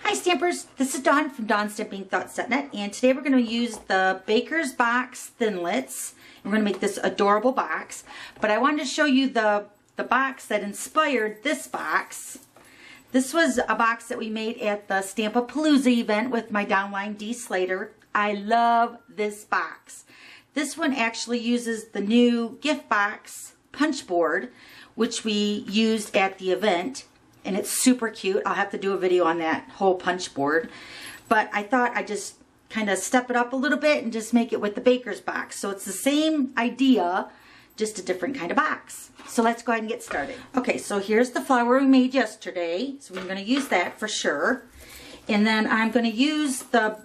Hi Stampers, this is Dawn from DawnStampingThoughts.net, and today we're going to use the Baker's Box Thinlits. We're going to make this adorable box, but I wanted to show you the box that inspired this box. This was a box that we made at the Stamp-A-Palooza event with my downline Dee Slater. I love this box. This one actually uses the new gift box punch board, which we used at the event. And it's super cute. I'll have to do a video on that whole punch board. But I thought I'd just kind of step it up a little bit and just make it with the Baker's box. So it's the same idea, just a different kind of box. So let's go ahead and get started. Okay, so here's the flower we made yesterday. So we're going to use that for sure. And then I'm going to use the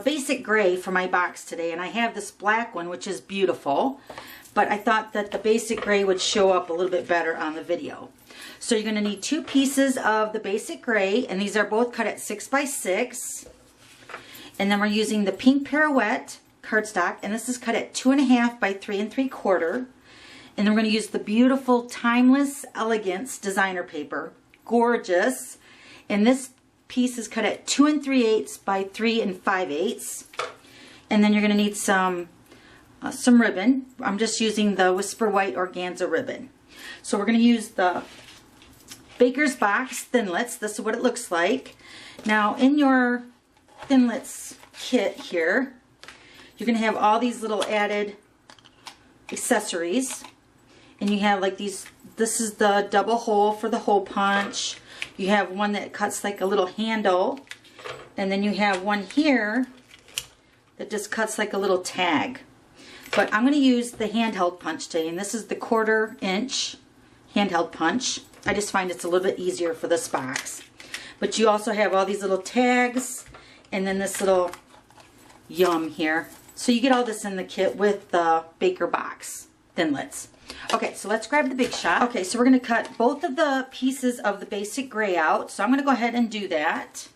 basic gray for my box today. And I have this black one, which is beautiful. But I thought that the basic gray would show up a little bit better on the video. So you're going to need 2 pieces of the basic gray, and these are both cut at 6 by 6. And then we're using the pink pirouette cardstock, and this is cut at 2.5 by 3 3/4. And then we're going to use the beautiful Timeless Elegance designer paper, gorgeous. And this piece is cut at 2 3/8 by 3 5/8. And then you're going to need some ribbon. I'm just using the Whisper White organza ribbon. So we're going to use the Baker's Box Thinlits. This is what it looks like. Now in your Thinlits kit here, you're going to have all these little added accessories. And you have like these, this is the double hole for the hole punch. You have one that cuts like a little handle. And then you have one here that just cuts like a little tag. But I'm going to use the handheld punch today, and this is the 1/4 inch handheld punch. I just find it's a little bit easier for this box. But you also have all these little tags, and then this little yum here. So you get all this in the kit with the Baker Box Thinlits. Okay, so let's grab the Big Shot. Okay, so we're going to cut both of the pieces of the basic gray out. So I'm going to go ahead and do that.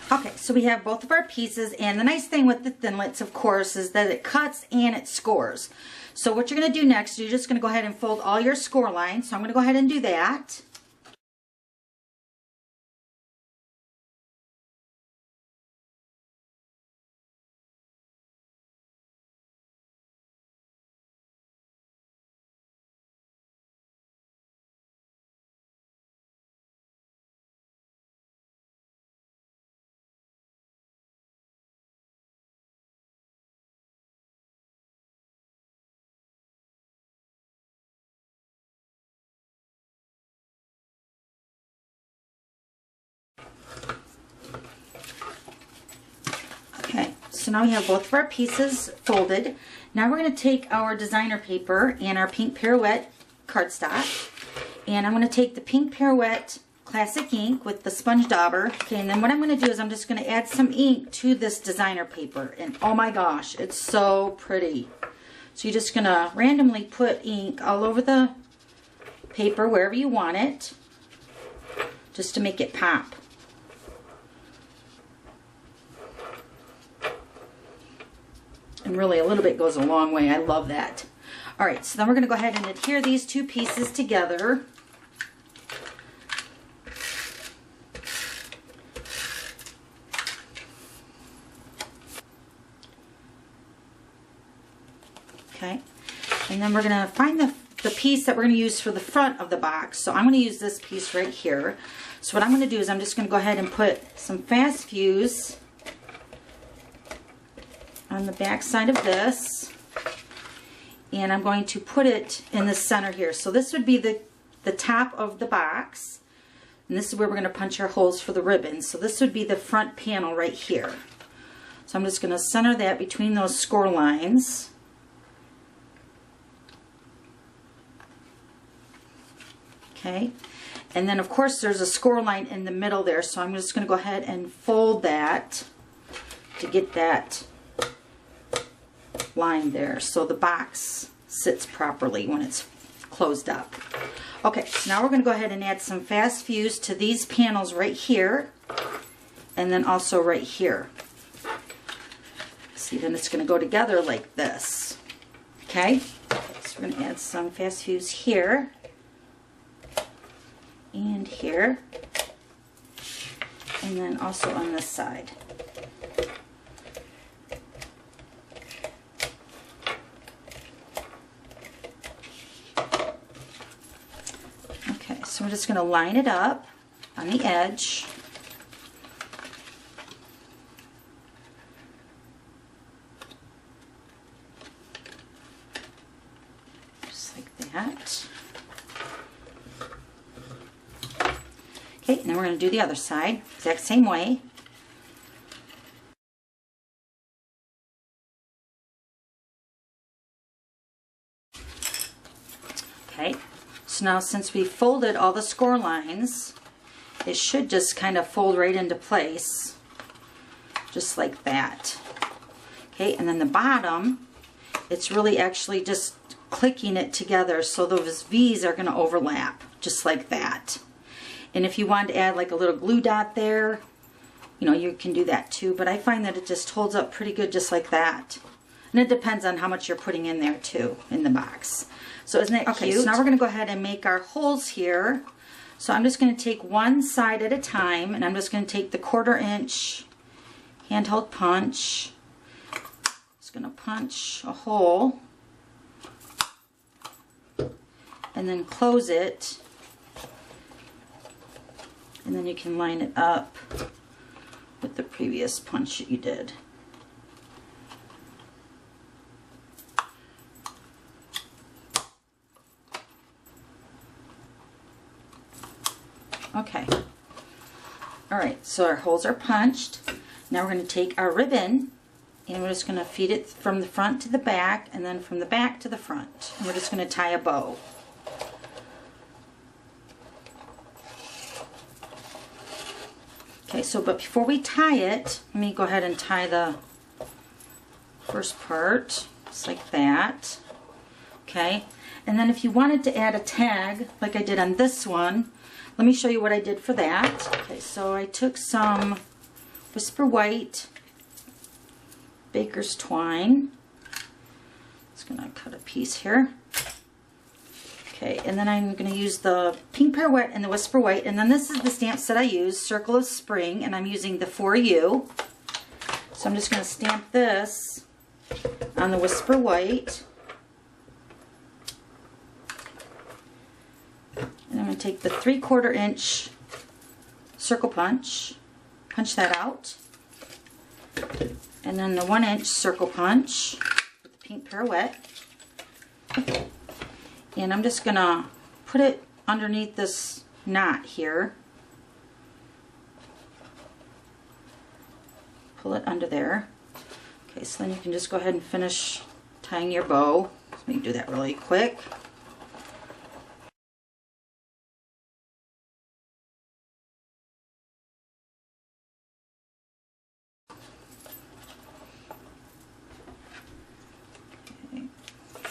Okay, so we have both of our pieces, and the nice thing with the Thinlits, of course, is that it cuts and it scores. So what you're going to do next, you're just going to go ahead and fold all your score lines. So I'm going to go ahead and do that. Okay, so now we have both of our pieces folded. Now we're going to take our designer paper and our pink pirouette cardstock, and I'm going to take the pink pirouette classic ink with the sponge dauber. Okay, and then what I'm going to do is I'm just going to add some ink to this designer paper, and oh my gosh, it's so pretty. So you're just going to randomly put ink all over the paper wherever you want it, just to make it pop. And really a little bit goes a long way. I love that. Alright, so then we're going to go ahead and adhere these 2 pieces together. Okay, and then we're going to find the piece that we're going to use for the front of the box. So I'm going to use this piece right here. So what I'm going to do is I'm just going to go ahead and put some fast fuse on the back side of this, and I'm going to put it in the center here. So this would be the top of the box, and this is where we're going to punch our holes for the ribbons. So this would be the front panel right here. So I'm just going to center that between those score lines. Okay, and then of course there's a score line in the middle there, so I'm just going to go ahead and fold that to get that line there so the box sits properly when it's closed up. Okay, so now we're going to go ahead and add some fast fuse to these panels right here and then also right here. See, then it's going to go together like this. Okay, so we're going to add some fast fuse here and here and then also on this side. Okay, so we're just going to line it up on the edge. Okay, now we're going to do the other side, exact same way. Okay, so now since we folded all the score lines, it should just kind of fold right into place, just like that. Okay, and then the bottom, it's really actually just clicking it together so those V's are going to overlap, just like that. And if you want to add like a little glue dot there, you know, you can do that too. But I find that it just holds up pretty good just like that. And it depends on how much you're putting in there too, in the box. So isn't that cute? Okay, so now we're going to go ahead and make our holes here. So I'm just going to take one side at a time, and I'm just going to take the 1/4 inch handheld punch. Just going to punch a hole and then close it. And then you can line it up with the previous punch that you did. Okay. Alright, so our holes are punched. Now we're going to take our ribbon and we're just going to feed it from the front to the back and then from the back to the front. And we're just going to tie a bow. Okay, so but before we tie it, let me go ahead and tie the first part, just like that. Okay, and then if you wanted to add a tag, like I did on this one, let me show you what I did for that. Okay, so I took some Whisper White Baker's Twine. Just gonna cut a piece here. Okay, and then I'm going to use the Pink Pirouette and the Whisper White, and then this is the stamp set I use, Circle of Spring, and I'm using the For You. So I'm just going to stamp this on the Whisper White. And I'm going to take the 3/4 inch circle punch, punch that out, and then the 1 inch circle punch with the Pink Pirouette. And I'm just going to put it underneath this knot here. Pull it under there. Okay, so then you can just go ahead and finish tying your bow. Let me do that really quick.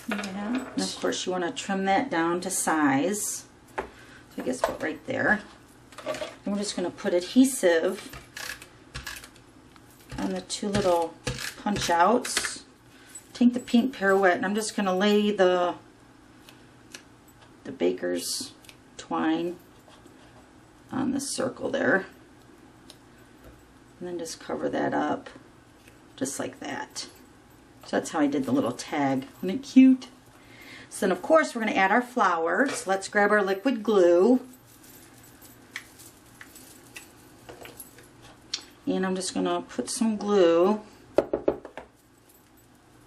Yeah, and of course you want to trim that down to size. So I guess put right there. And we're just going to put adhesive on the 2 little punch outs. Take the Pink Pirouette and I'm just going to lay the Baker's Twine on the circle there. And then just cover that up just like that. So that's how I did the little tag. Isn't it cute? So then of course we're going to add our flower. So let's grab our liquid glue. And I'm just going to put some glue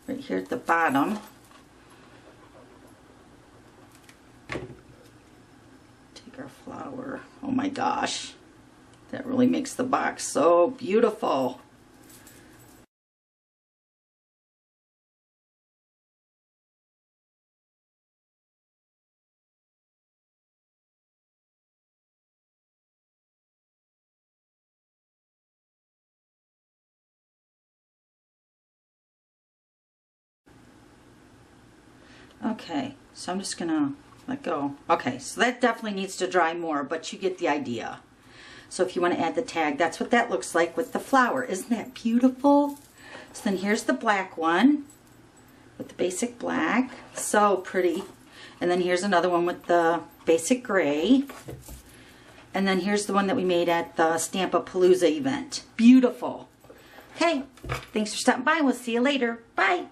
right here at the bottom. Take our flower. Oh my gosh. That really makes the box so beautiful. Okay, so I'm just gonna let go. Okay, so that definitely needs to dry more, but you get the idea. So if you want to add the tag, that's what that looks like with the flower. Isn't that beautiful? So then here's the black one with the basic black. So pretty. And then here's another one with the basic gray. And then here's the one that we made at the Stampapalooza event. Beautiful. Okay, thanks for stopping by. We'll see you later. Bye.